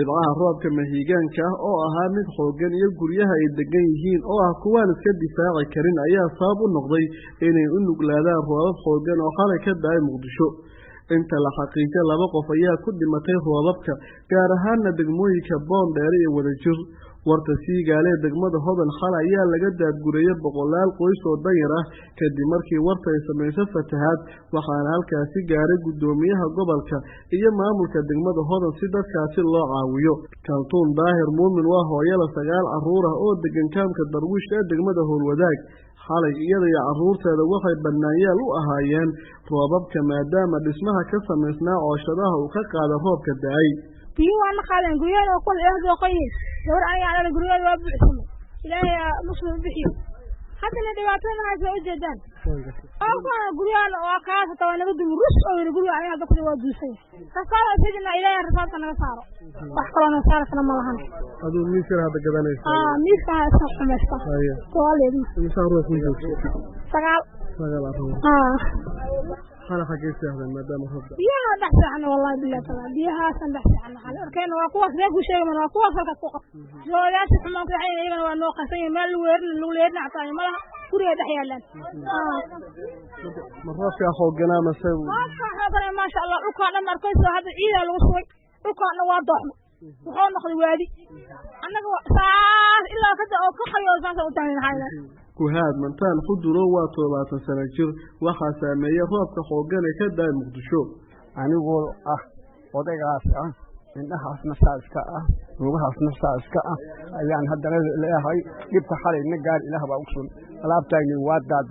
dhibcaha roobka mahiigaanka ah oo ahaa mid xooggan iyo guryaha ay degan yihiin oo ah kuwaan iska difaaci karin ayaa sabab u noqday inay u nuglaadaan roobab xooggan oo xalay ka da'ay Muqdisho. Inta la xaqiijiyay 2 qof ayaa ku dhimatay roobabka, gaar ahaan degmooyinka Boondheere iyo Wadajir. Warta Siigaale degmada Hodan xalay ayaa laga daadgurayay 100 qoys oo danyar ah kadib markii warta ay samaysay fatahaad, waxaana halkaasi gaaray gudoomiyaha gobolka iyo maamulka degmada Hodan si dadkaasi loo caawiyo. Kaltuun Daahir Muumin waa hooyada 9 carruur ah oo degan kaamka Darwiish ee degmada Howlwadaag. xalay iyada iyo carruurteeda waxay bannaanyaal u ahaayeen roobabka maadaama dhismaha ka samaysnaa cooshadaha uu ka qaada roobka da'ay. biyo waan qaadan guriyada oo kul ee doqoyin gabar aniga guriyada waa buuxsan ilaahay muslim bixiyo hadana dhibaatooyin ay soo jeedaan oo guriyada waa kaasa tawa nabad rus oo guriyada aniga dadku waa duusay kasaara sidina ilaahay rafaadka naga saaro wax kale oo saarana ma lahan aduu miisir hada gadanaysa miiska iska xumeysta toaleed miisaan ruux ku joogto sagaal xala xageysay hada maadaama roobda biyaha dhaxsan wallahi billahi taala biyaha san dhaxsan xal arkayna waa kuwa reeb u sheegay waa kuwa halka ku qaf joodaasi xumaan ka xayna iyagana waa noo qasay meel lagu leerna xataa malaha guriga dhaxyaalan marroofka xoogana ma say ma sha Allah dhulka dhan markayso hada ciida lagu sugay dhulka waa dooxmo wuxuu noqday waadi annaga saas ilaa kada oo ka qayo saas u taagnaayna kuhaad mantaan xuduro waa 20 sano jir waxa saameeyay roobka xooggan ee ka da'ay Muqdisho anigoo ah odaygaas ah indhahaasna saaska ah ruugahaasna saaska ah ayaan haddana leeyahay dibka xalayna gaar ilaah baa u sun alaabtayni waa daad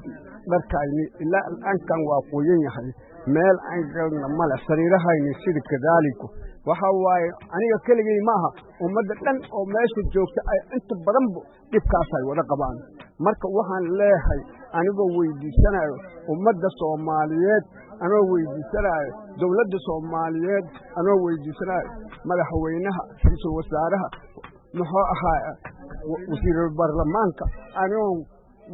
dharkayni ilaa ankan waa qoyan yahay meel aan galna mala sariirahayni sidii kadaalku waxa waaye aniga keligay maaha ummadda dhan oo meesha joogta ay inta badan dibkaas ay wada qabaan marka waxaan leeyahay anigoo weydiisanayo ummadda Soomaaliyeed anoo weydiisanayo dawladda Soomaaliyeed anoo weydiisanayo madaxweynaha ra'iisul wasaaraha muxuu ahaa wasiirka baarlamaanka anoo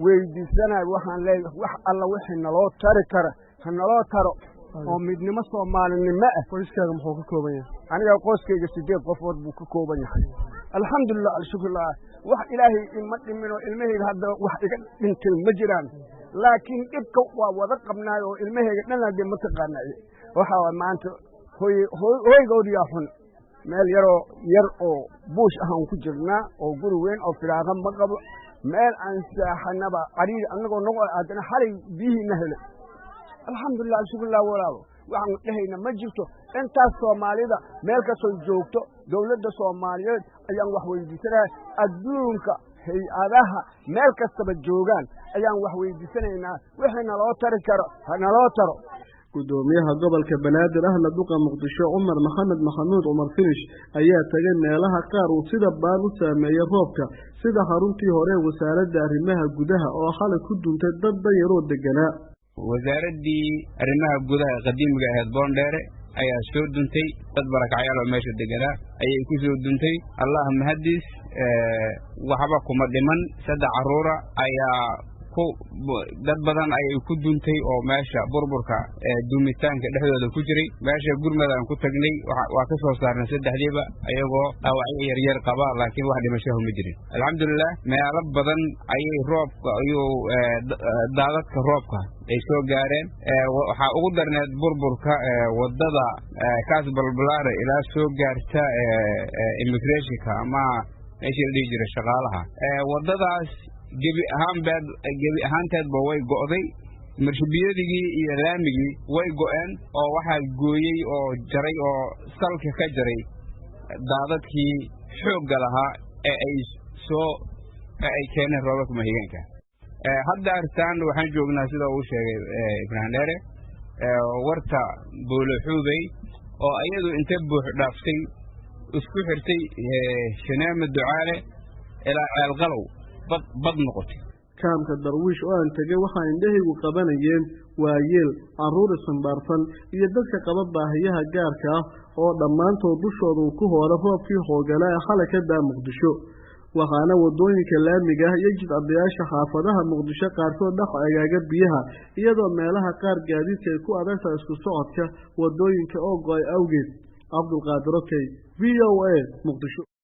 weydiisanayo waxaan leeyahay wax alla wixii naloo tari kara hanaloo taro oo midnimo Soomaalinimo ah qoyskaaga muxuu ka kooban yahay aniga qoyskayga 8 qofood buu ka kooban yahay alxamdulillah alshukrillah wax ilaahay ima dhimino ilmahayga hadda wax iga dhintay ma jiraan laakiin dibka waa wada qabnaay oo ilmahayga dhanade ma taqaanay waxa maanta hooygoodiya xun meel yar oo buush ahaan ku jirnaa oo guri weyn oo firaaqa ma qabo meel aan saaxanaba qariir anagoo noqo aadana xalay bihiina helay alxamdulillah shukrillah walaalo waxaan dhahayna ma jirto intaas Soomaalida meel ka soo joogto dawladda Soomaaliyeed ayaan wax weydiisanahay adduunka hay'adaha meel kastaba joogan ayaan wax weydiisanaynaa wixii naloo tari karo naloo taro gudoomiyaha gobolka Banaadir ahna duqa Muqdisho Umar Maxamed Maxamuud Umar Finish ayaa tagay meelaha qaar uu sida baan u saameeyay roobka sida xaruntii hore wasaaradda arrimaha gudaha oo xalay ku duntay dad danyar oo deganaa wasaaradii arrimaha gudaha qadiimiga ahayd Boondheere ayaa soo duntay dad barakacyaal oo meesha deganaa ayay ku soo duntay Allah mahadis waxba kuma dhiman 3 carruur ayaa dad badan ayay ku duntay oo meesha burburka dumitaanka dhexdooda ku jiray meesha gurmadaan ku tagnay waa ka soo saarnay 3diiba ayagoo dhaawacyo yar qaba laakiin wax dhimasho ma jirin alxamdulillah meelo badan ayay roobka iyo daadadka roobka ay soo gaareen waxa ugu darneed burburka wadada kaas balbalaare ilaa soo gaarta immigrationka ama meesha la dhigi jiray shaqaalaha wadadaas gebi ahaanteedba way go'day marshibiyadii iyo laamigii way go'een oo waxa gooyay oo jaray oo salka ka jaray daadadkii xoogga lahaa ay keeneen roobabka mahiigaanka hadda artaan waxaan joognaa sida uu sheegay Ibrahim Dheere warta Buulaxuubay oo ayadu inta buux dhaaftay isku xirtay Shaneema Ducaale ilaa Ceelqalow bad noqotay kaamka Darwiish oo aan tagay waxa indhahaygu qabanayeen waayeel carruur isbaarsan iyo dadka qaba baahiyaha gaarka ah oo dhammaantood dushooda ku hoola roobkii xoogana ee xalay ka daa Muqdisho waxaana wadooyinka laamiga ah iyo jidcadayaasha xaafadaha Muqdisho qaarkood dhax agaaga biyaha iyadoo meelaha qaar gaadiidka ay ku adagtahay isku socodka wadooyinka oo go'ay awgeed Abdul Qaadir VOA muqdisho.